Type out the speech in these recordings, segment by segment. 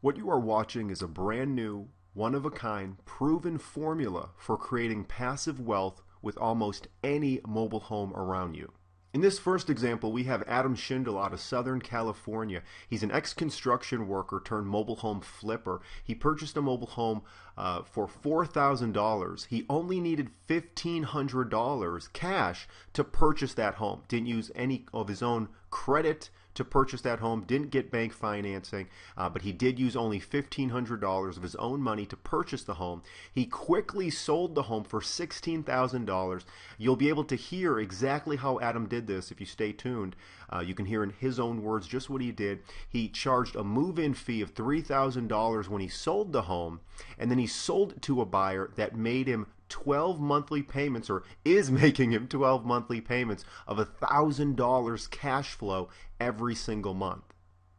What you are watching is a brand new, one-of-a-kind, proven formula for creating passive wealth with almost any mobile home around you. In this first example, we have Adam Schindel out of Southern California. He's an ex-construction worker turned mobile home flipper. He purchased a mobile home for $4,000. He only needed $1,500 cash to purchase that home. Didn't use any of his own credit to purchase that home, didn't get bank financing, but he did use only $1,500 of his own money to purchase the home. He quickly sold the home for $16,000. You'll be able to hear exactly how Adam did this if you stay tuned. You can hear in his own words just what he did. He charged a move-in fee of $3,000 when he sold the home, and then he sold it to a buyer that made him 12 monthly payments, or is making him 12 monthly payments of $1,000 cash flow every single month.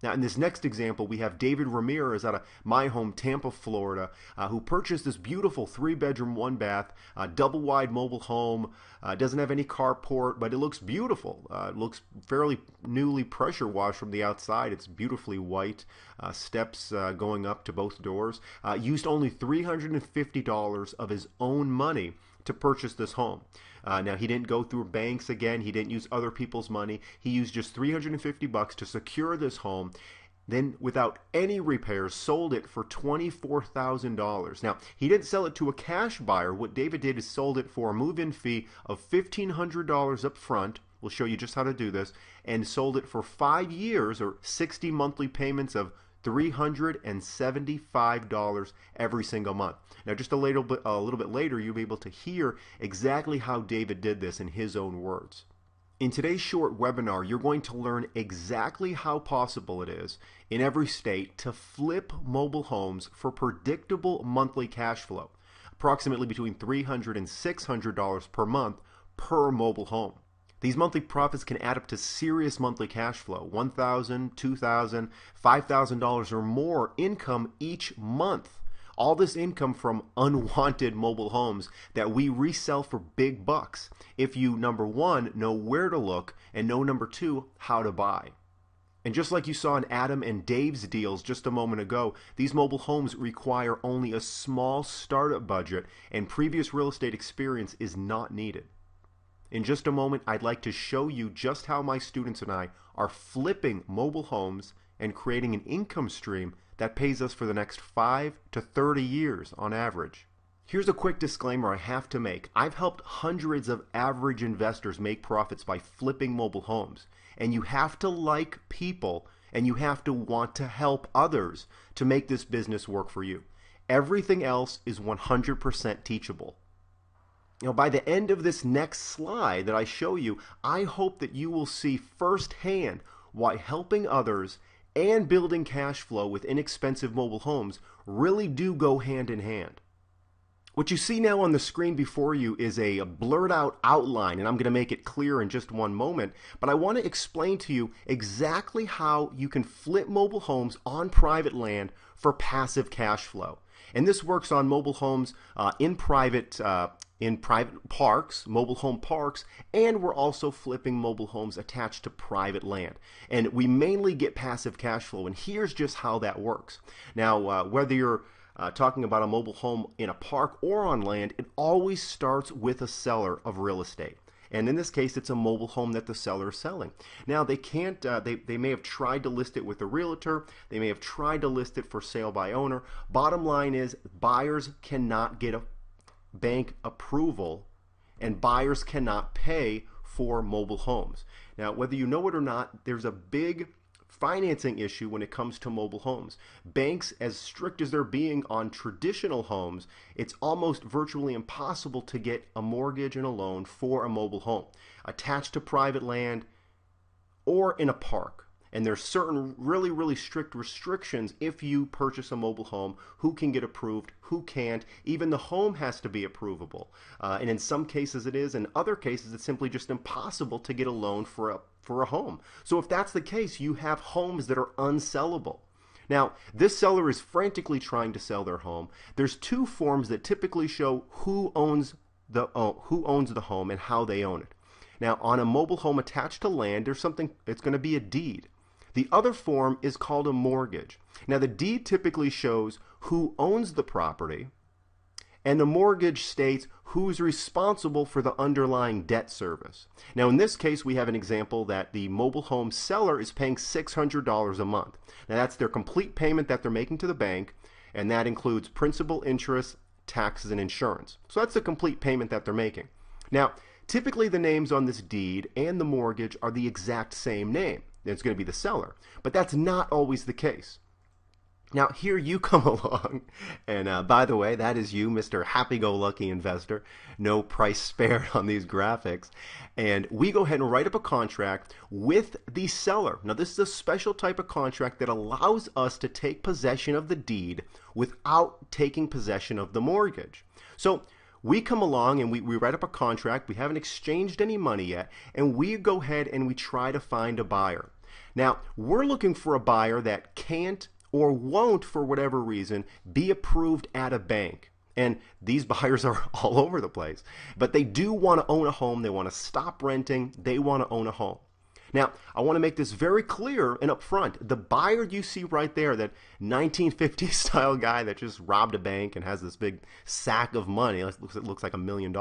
Now, in this next example, we have David Ramirez out of my home, Tampa, Florida, who purchased this beautiful 3-bedroom, 1-bath, double-wide mobile home. Doesn't have any carport, but it looks beautiful. It looks fairly newly pressure washed from the outside. It's beautifully white. Steps going up to both doors. Used only $350 of his own money to purchase this home. Now, he didn't go through banks again. He didn't use other people's money. He used just $350 to secure this home. Then, without any repairs, sold it for $24,000. Now, he didn't sell it to a cash buyer. What David did is sold it for a move-in fee of $1,500 up front. We'll show you just how to do this. And sold it for 5 years, or 60 monthly payments of $375 every single month. Now, just a little bit later, you'll be able to hear exactly how David did this in his own words. In today's short webinar, you're going to learn exactly how possible it is in every state to flip mobile homes for predictable monthly cash flow, approximately between $300 and $600 per month per mobile home. These monthly profits can add up to serious monthly cash flow, $1,000, $2,000, $5,000 or more income each month. All this income from unwanted mobile homes that we resell for big bucks if you, number one, know where to look, and know, number two, how to buy. And just like you saw in Adam and Dave's deals just a moment ago, these mobile homes require only a small startup budget, and previous real estate experience is not needed. In just a moment, I'd like to show you just how my students and I are flipping mobile homes and creating an income stream that pays us for the next 5 to 30 years on average. Here's a quick disclaimer I have to make. I've helped hundreds of average investors make profits by flipping mobile homes. And you have to like people, and you have to want to help others to make this business work for you. Everything else is 100% teachable. Now, by the end of this next slide that I show you, I hope that you will see firsthand why helping others and building cash flow with inexpensive mobile homes really do go hand in hand. What you see now on the screen before you is a blurred out outline, and I'm going to make it clear in just one moment, but I want to explain to you exactly how you can flip mobile homes on private land for passive cash flow. And this works on mobile homes in private parks, mobile home parks, and we're also flipping mobile homes attached to private land. And we mainly get passive cash flow, and here's just how that works. Now, whether you're talking about a mobile home in a park or on land, it always starts with a seller of real estate. And in this case, it's a mobile home that the seller is selling. Now, they can't, they may have tried to list it with a realtor. They may have tried to list it for sale by owner. Bottom line is, buyers cannot get a bank approval, and buyers cannot pay for mobile homes. Now, whether you know it or not, there's a big financing issue when it comes to mobile homes. Banks, as strict as they're being on traditional homes, it's almost virtually impossible to get a mortgage and a loan for a mobile home attached to private land or in a park. And there's certain really strict restrictions if you purchase a mobile home, who can get approved, who can't. Even the home has to be approvable. And in some cases it is, in other cases it's simply just impossible to get a loan for a home. So if that's the case, you have homes that are unsellable. Now, this seller is frantically trying to sell their home. There's two forms that typically show who owns the home and how they own it. Now, on a mobile home attached to land, there's something, it's going to be a deed. The other form is called a mortgage. Now, the deed typically shows who owns the property, and the mortgage states who's responsible for the underlying debt service. Now, in this case, we have an example that the mobile home seller is paying $600 a month. Now, that's their complete payment that they're making to the bank, and that includes principal, interest, taxes, and insurance. So that's the complete payment that they're making. Now, typically the names on this deed and the mortgage are the exact same name. It's going to be the seller, but that's not always the case. Now, here you come along, and by the way, that is you, Mr. Happy-Go-Lucky Investor. No price spared on these graphics. And we go ahead and write up a contract with the seller. Now, this is a special type of contract that allows us to take possession of the deed without taking possession of the mortgage. So we come along and we write up a contract. We haven't exchanged any money yet, and we go ahead and we try to find a buyer. Now, we're looking for a buyer that can't or won't, for whatever reason, be approved at a bank. And these buyers are all over the place. But they do want to own a home. They want to stop renting. They want to own a home. Now, I want to make this very clear and upfront. The buyer you see right there, that 1950s style guy that just robbed a bank and has this big sack of money, it looks like $1 million,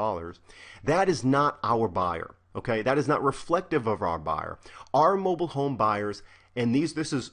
that is not our buyer. Okay, that is not reflective of our buyer. Our mobile home buyers, and this is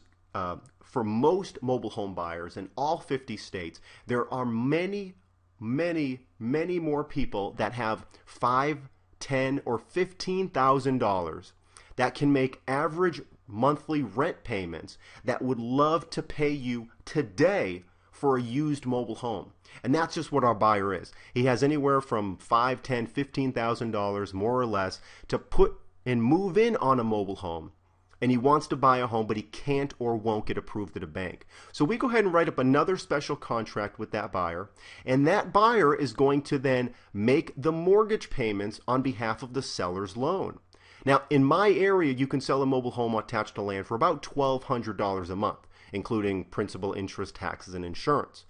for most mobile home buyers in all 50 states, there are many more people that have $5,000, $10,000, or $15,000 that can make average monthly rent payments that would love to pay you today for a used mobile home. And that's just what our buyer is. He has anywhere from $5,000, $10,000, $15,000 more or less to put and move in on a mobile home. And he wants to buy a home, but he can't or won't get approved at a bank. So we go ahead and write up another special contract with that buyer, and that buyer is going to then make the mortgage payments on behalf of the seller's loan. Now, in my area, you can sell a mobile home attached to land for about $1,200 a month, including principal, interest, taxes, and insurance.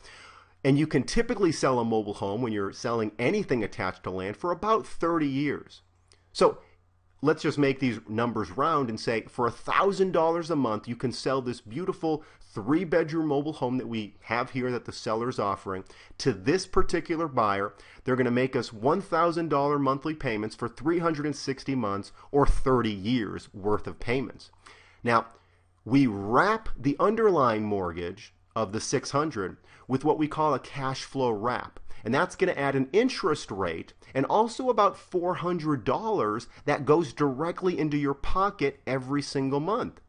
And you can typically sell a mobile home when you're selling anything attached to land for about 30 years. So let's just make these numbers round and say for $1,000 a month, you can sell this beautiful 3-bedroom mobile home that we have here that the seller's offering to this particular buyer. They're going to make us $1,000 monthly payments for 360 months or 30 years worth of payments. Now, we wrap the underlying mortgage of the $600 with what we call a cash flow wrap. And that's going to add an interest rate and also about $400 that goes directly into your pocket every single month.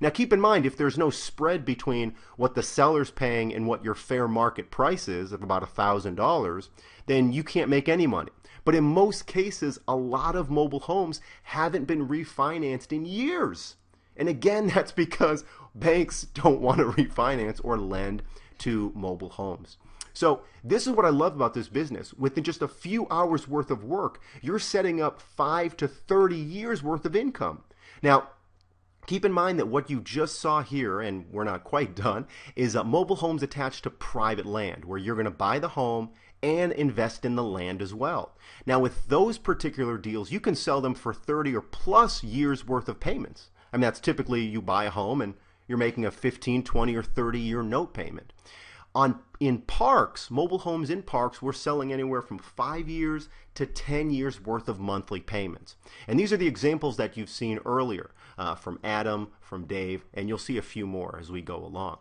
Now keep in mind, if there's no spread between what the seller's paying and what your fair market price is of about $1,000, then you can't make any money. But in most cases, a lot of mobile homes haven't been refinanced in years. And again, that's because banks don't want to refinance or lend to mobile homes. So this is what I love about this business. Within just a few hours worth of work, you're setting up 5 to 30 years worth of income. Now, keep in mind that what you just saw here, and we're not quite done, is mobile homes attached to private land, where you're going to buy the home and invest in the land as well. Now, with those particular deals, you can sell them for 30 or plus years worth of payments. I mean, that's typically you buy a home and you're making a 15, 20, or 30-year note payment. In parks, mobile homes in parks, we're selling anywhere from 5 years to 10 years worth of monthly payments. And these are the examples that you've seen earlier from Adam, from Dave, and you'll see a few more as we go along.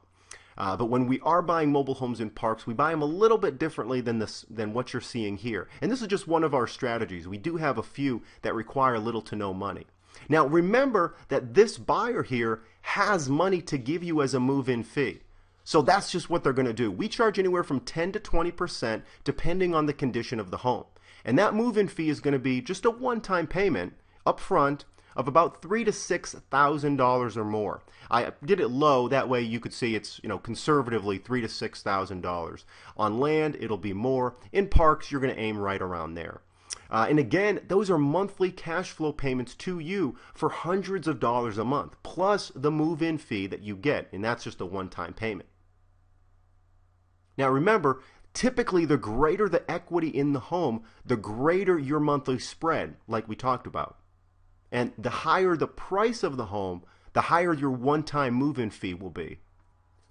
But when we are buying mobile homes in parks, we buy them a little bit differently than what you're seeing here. And this is just one of our strategies. We do have a few that require little to no money. Now remember that this buyer here has money to give you as a move-in fee. So that's just what they're going to do. We charge anywhere from 10 to 20% depending on the condition of the home. And that move-in fee is going to be just a one-time payment up front of about $3,000 to $6,000 or more. I did it low, that way you could see it's, conservatively $3,000 to $6,000. On land, it'll be more. In parks, you're going to aim right around there. And again, those are monthly cash flow payments to you for hundreds of dollars a month, plus the move-in fee that you get, and that's just a one-time payment. Now remember, typically the greater the equity in the home, the greater your monthly spread, like we talked about. And the higher the price of the home, the higher your one-time move-in fee will be.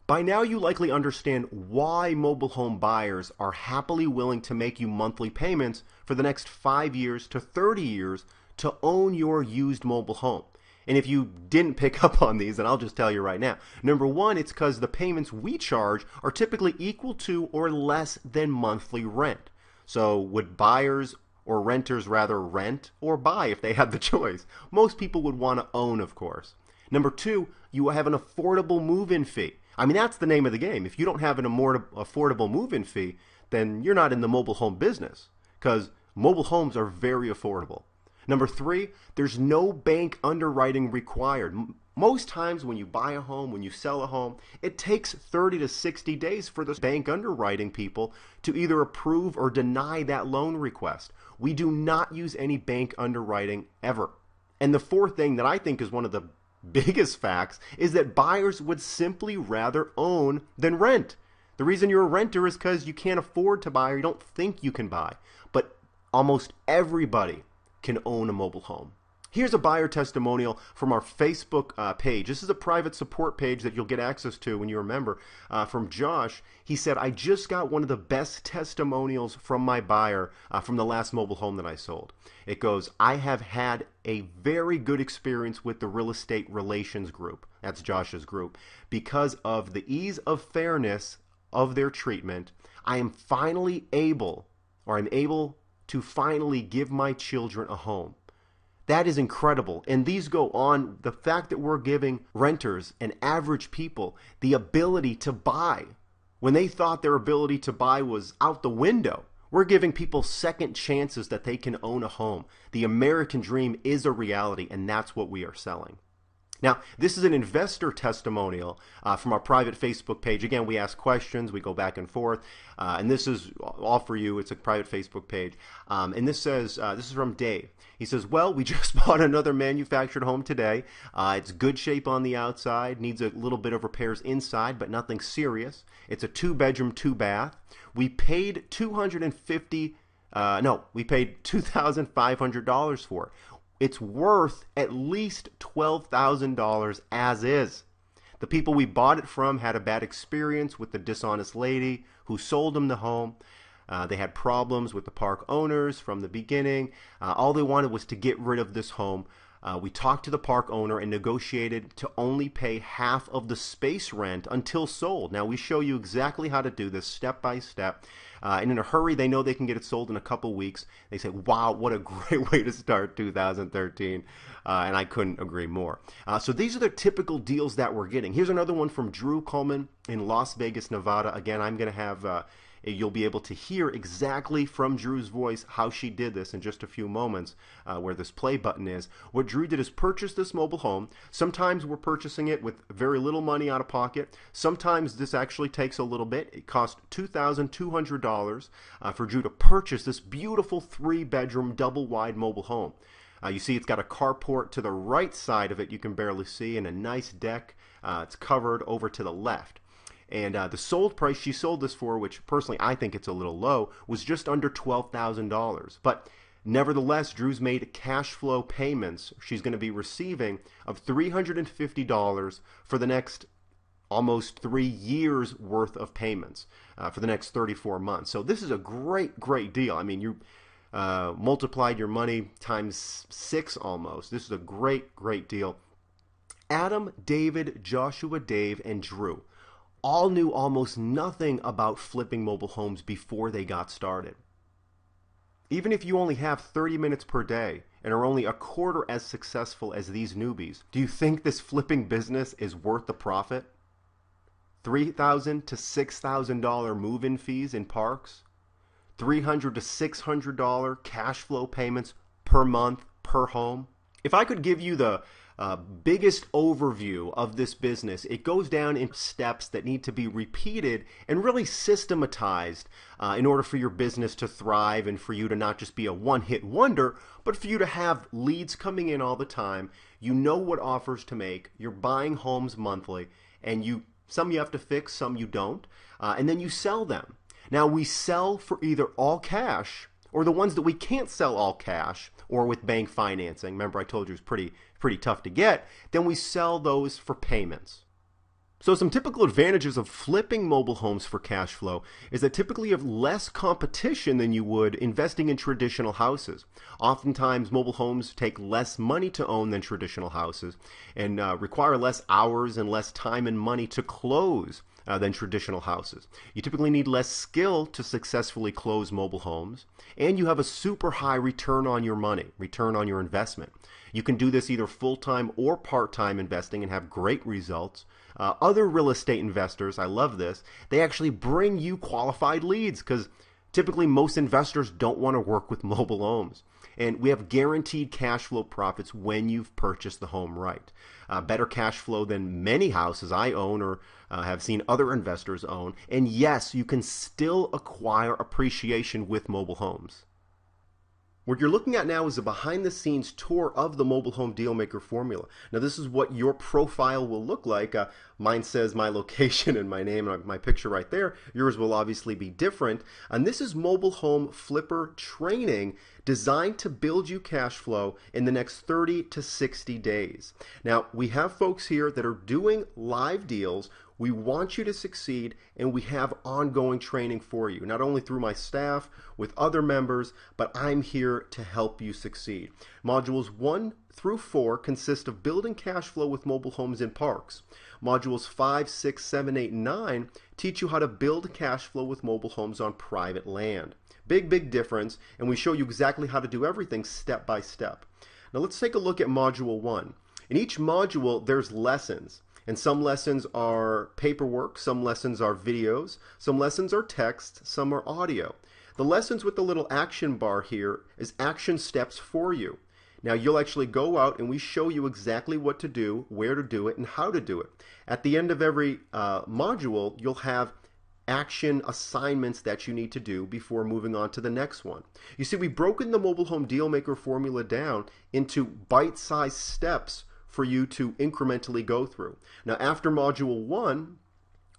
By now you likely understand why mobile home buyers are happily willing to make you monthly payments for the next 5 years to 30 years to own your used mobile home. And if you didn't pick up on these, then I'll just tell you right now. Number one, it's because the payments we charge are typically equal to or less than monthly rent. So would buyers or renters rather rent or buy if they had the choice? Most people would want to own, of course. Number two, you have an affordable move-in fee. I mean, that's the name of the game. If you don't have an affordable move-in fee, then you're not in the mobile home business, because mobile homes are very affordable. Number three, there's no bank underwriting required. Most times when you buy a home, when you sell a home, it takes 30 to 60 days for the bank underwriting people to either approve or deny that loan request. We do not use any bank underwriting ever. And the fourth thing that I think is one of the biggest facts is that buyers would simply rather own than rent. The reason you're a renter is because you can't afford to buy or you don't think you can buy. But almost everybody can own a mobile home. Here's a buyer testimonial from our Facebook page. This is a private support page that you'll get access to when you're a member. From Josh, he said, I just got one of the best testimonials from my buyer from the last mobile home that I sold. It goes, I have had a very good experience with the real estate relations group. That's Josh's group. Because of the ease of fairness of their treatment, I'm able to finally give my children a home. That is incredible. And these go on, the fact that we're giving renters and average people the ability to buy when they thought their ability to buy was out the window. We're giving people second chances that they can own a home. The American dream is a reality, and that's what we are selling. Now, this is an investor testimonial from our private Facebook page. Again, we ask questions, we go back and forth, and this is all for you. It's a private Facebook page. And this says, this is from Dave. He says, well, we just bought another manufactured home today. It's good shape on the outside, needs a little bit of repairs inside, but nothing serious. It's a 2-bedroom, 2-bath. We paid $2,500 for it. It's worth at least $12,000 as is. The people we bought it from had a bad experience with the dishonest lady who sold them the home. They had problems with the park owners from the beginning. All they wanted was to get rid of this home. We talked to the park owner and negotiated to only pay half of the space rent until sold. Now, we show you exactly how to do this step by step. And in a hurry, they know they can get it sold in a couple weeks. They say, wow, what a great way to start 2013. And I couldn't agree more. So these are the typical deals that we're getting. Here's another one from Drew Coleman in Las Vegas, Nevada. Again, I'm going to have... you'll be able to hear exactly from Drew's voice how she did this in just a few moments, where this play button is. What Drew did is purchase this mobile home. Sometimes we're purchasing it with very little money out of pocket. Sometimes this actually takes a little bit. It cost $2,200 for Drew to purchase this beautiful 3-bedroom double-wide mobile home. You see it's got a carport to the right side of it you can barely see, and a nice deck. It's covered over to the left. And the sold price she sold this for, which personally I think it's a little low, was just under $12,000. But nevertheless, Drew's made cash flow payments she's going to be receiving of $350 for the next almost 3 years worth of payments for the next 34 months. So this is a great, great deal. I mean, you multiplied your money times 6 almost. This is a great, great deal. Adam, David, Joshua, Dave, and Drew all knew almost nothing about flipping mobile homes before they got started. Even if you only have 30 minutes per day and are only a quarter as successful as these newbies, do you think this flipping business is worth the profit? $3,000 to $6,000 move-in fees in parks? $300 to $600 cash flow payments per month per home? If I could give you the biggest overview of this business, it goes down in steps that need to be repeated and really systematized in order for your business to thrive and for you to not just be a one-hit wonder, but for you to have leads coming in all the time. You know what offers to make. You're buying homes monthly, and some you have to fix, some you don't, and then you sell them. Now, we sell for either all cash or the ones that we can't sell all cash or with bank financing, remember I told you it's pretty tough to get, then we sell those for payments. So some typical advantages of flipping mobile homes for cash flow is that typically you have less competition than you would investing in traditional houses. Oftentimes mobile homes take less money to own than traditional houses and require less hours and less time and money to close than traditional houses. You typically need less skill to successfully close mobile homes, and you have a super high return on your money, return on your investment. You can do this either full-time or part-time investing and have great results. Other real estate investors, I love this, they actually bring you qualified leads because typically most investors don't want to work with mobile homes. And we have guaranteed cash flow profits when you've purchased the home right. Better cash flow than many houses I own or have seen other investors own. And yes, you can still acquire appreciation with mobile homes. What you're looking at now is a behind-the-scenes tour of the mobile home dealmaker formula. Now this is what your profile will look like. Mine says my location and my name and my picture right there. Yours will obviously be different. And this is mobile home flipper training designed to build you cash flow in the next 30 to 60 days. Now we have folks here that are doing live deals. We want you to succeed, and we have ongoing training for you, not only through my staff, with other members, but I'm here to help you succeed. Modules 1 through 4 consist of building cash flow with mobile homes in parks. Modules 5, 6, 7, 8, and 9 teach you how to build cash flow with mobile homes on private land. Big difference, and we show you exactly how to do everything step by step. Now let's take a look at Module 1. In each module, there's lessons. And some lessons are paperwork, some lessons are videos, some lessons are text, some are audio. The lessons with the little action bar here is action steps for you. Now you'll actually go out and we show you exactly what to do, where to do it, and how to do it. At the end of every module, you'll have action assignments that you need to do before moving on to the next one. You see, we've broken the mobile home dealmaker formula down into bite-sized steps for you to incrementally go through. Now after Module 1,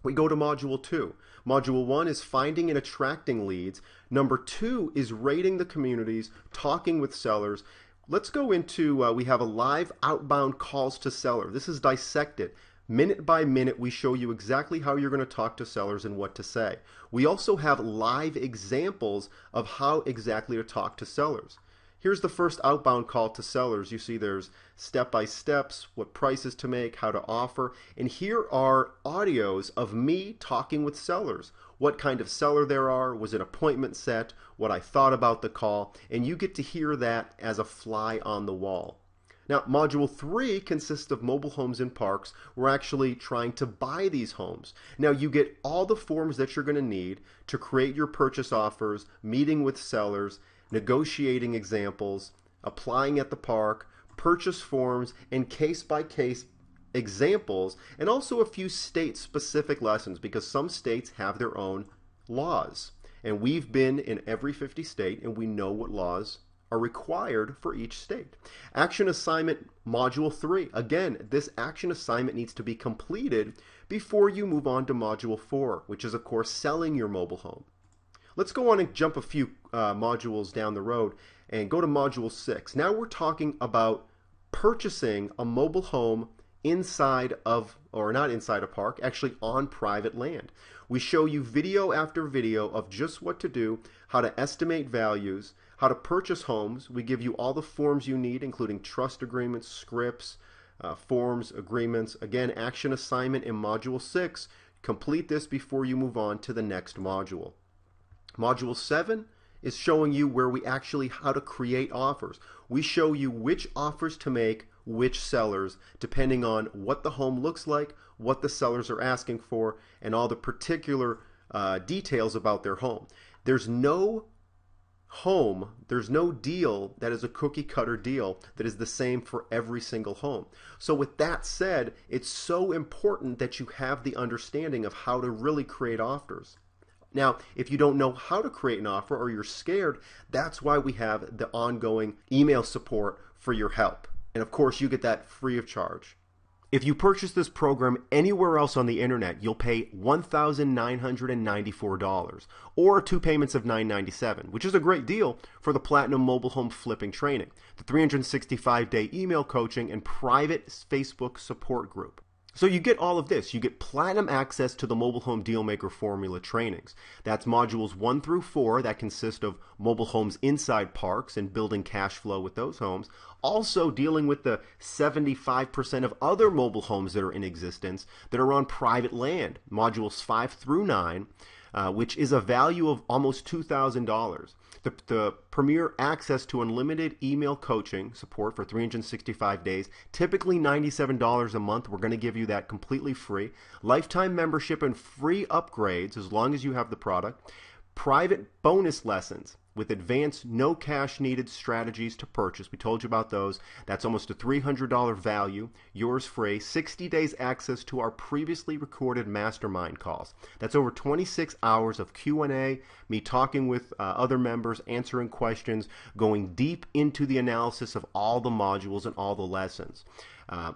we go to Module 2. Module 1 is finding and attracting leads. Number 2 is rating the communities, talking with sellers. Let's go into, we have a live outbound calls to seller. This is dissected. Minute by minute, we show you exactly how you're going to talk to sellers and what to say. We also have live examples of how exactly to talk to sellers. Here's the first outbound call to sellers. You see there's step-by-steps, what prices to make, how to offer, and here are audios of me talking with sellers. What kind of seller there are, was an appointment set, what I thought about the call, and you get to hear that as a fly on the wall. Now, Module 3 consists of mobile homes in parks. We're actually trying to buy these homes. Now, you get all the forms that you're going to need to create your purchase offers, meeting with sellers, negotiating examples, applying at the park, purchase forms, and case-by-case examples, and also a few state-specific lessons because some states have their own laws. And we've been in every 50 state, and we know what laws are required for each state. Action assignment Module 3. Again, this action assignment needs to be completed before you move on to Module 4, which is, of course, selling your mobile home. Let's go on and jump a few modules down the road and go to Module 6. Now we're talking about purchasing a mobile home inside of, or not inside a park, actually on private land. We show you video after video of just what to do, how to estimate values, how to purchase homes. We give you all the forms you need, including trust agreements, scripts, forms, agreements. Again, action assignment in Module 6. Complete this before you move on to the next module. Module 7 is showing you where we actually how to create offers. We show you which offers to make, which sellers, depending on what the home looks like, what the sellers are asking for, and all the particular details about their home. There's no home, there's no deal that is a cookie cutter deal that is the same for every single home. So with that said, it's so important that you have the understanding of how to really create offers. Now, if you don't know how to create an offer or you're scared, that's why we have the ongoing email support for your help. And of course, you get that free of charge. If you purchase this program anywhere else on the internet, you'll pay $1,994 or 2 payments of $997, which is a great deal for the Platinum Mobile Home Flipping Training, the 365-day email coaching, and private Facebook support group. So you get all of this. You get platinum access to the Mobile Home Dealmaker Formula trainings. That's modules 1 through 4 that consist of mobile homes inside parks and building cash flow with those homes. Also dealing with the 75% of other mobile homes that are in existence that are on private land, modules 5 through 9, which is a value of almost $2,000. The premier access to unlimited email coaching support for 365 days, typically $97 a month. We're going to give you that completely free. Lifetime membership and free upgrades as long as you have the product. Private bonus lessons with advanced no cash needed strategies to purchase. We told you about those. That's almost a $300 value. Yours free. 60 days access to our previously recorded mastermind calls. That's over 26 hours of Q&A, me talking with other members, answering questions, going deep into the analysis of all the modules and all the lessons.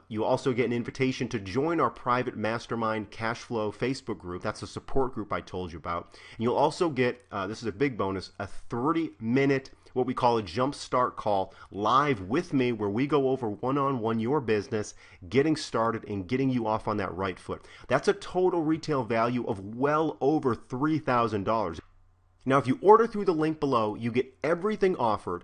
You also get an invitation to join our private mastermind cash flow Facebook group. That's a support group I told you about. And you'll also get, this is a big bonus, a 30-minute, what we call a jump start call live with me where we go over one-on-one your business, getting started and getting you off on that right foot. That's a total retail value of well over $3,000. Now, if you order through the link below, you get everything offered,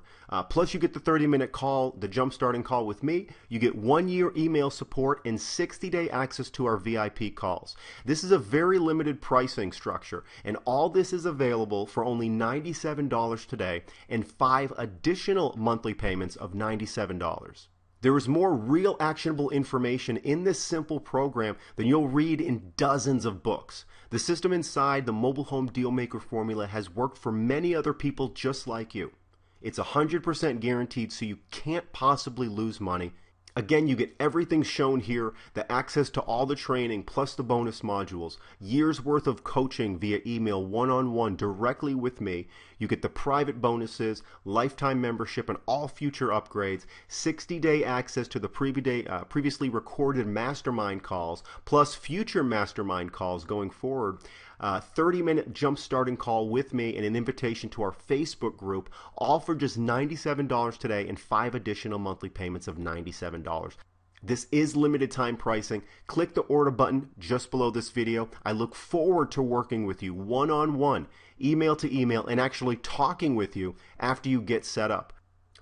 plus you get the 30-minute call, the jump-starting call with me. You get 1-year email support and 60-day access to our VIP calls. This is a very limited pricing structure, and all this is available for only $97 today and 5 additional monthly payments of $97. There is more real actionable information in this simple program than you'll read in dozens of books. The system inside the Mobile Home Dealmaker Formula has worked for many other people just like you. It's 100% guaranteed, so you can't possibly lose money. Again, you get everything shown here, the access to all the training plus the bonus modules, years worth of coaching via email one-on-one directly with me. You get the private bonuses, lifetime membership, and all future upgrades, 60-day access to the previously recorded mastermind calls, plus future mastermind calls going forward. 30-minute jump starting call with me and an invitation to our Facebook group, all for just $97 today and 5 additional monthly payments of $97. This is limited time pricing. Click the order button just below this video. I look forward to working with you one-on-one, email to email, and actually talking with you after you get set up.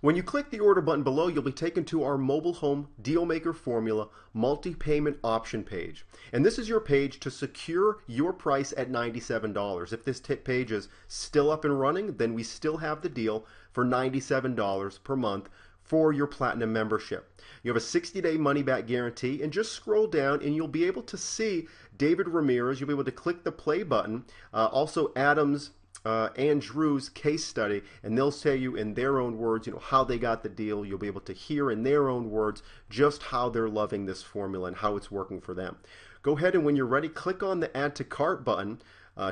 When you click the order button below, you'll be taken to our Mobile Home Dealmaker Formula multi-payment option page. And this is your page to secure your price at $97. If this page is still up and running, then we still have the deal for $97 per month for your Platinum membership. You have a 60-day money-back guarantee, and just scroll down and you'll be able to see David Ramirez. You'll be able to click the play button, also Adam's and Drew's case study, and they'll tell you in their own words, how they got the deal. You'll be able to hear in their own words just how they're loving this formula and how it's working for them. Go ahead and when you're ready, click on the Add to Cart button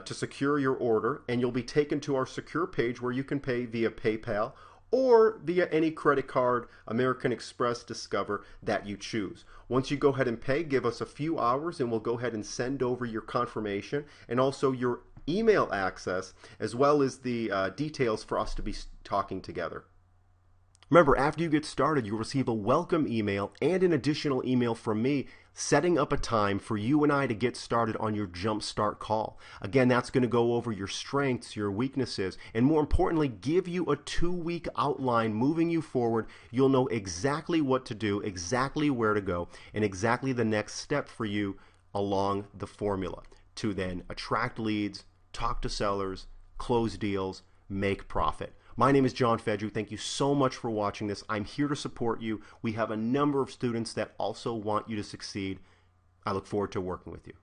to secure your order, and you'll be taken to our secure page where you can pay via PayPal or via any credit card, American Express, Discover that you choose. Once you go ahead and pay, give us a few hours and we'll go ahead and send over your confirmation and also your email access, as well as the details for us to be talking together. Remember, after you get started, you'll receive a welcome email and an additional email from me setting up a time for you and I to get started on your jump start call. Again, that's going to go over your strengths, your weaknesses, and more importantly, give you a 2-week outline moving you forward. You'll know exactly what to do, exactly where to go, and exactly the next step for you along the formula to then attract leads, talk to sellers, close deals, make profit. My name is John Fedru. Thank you so much for watching this. I'm here to support you. We have a number of students that also want you to succeed. I look forward to working with you.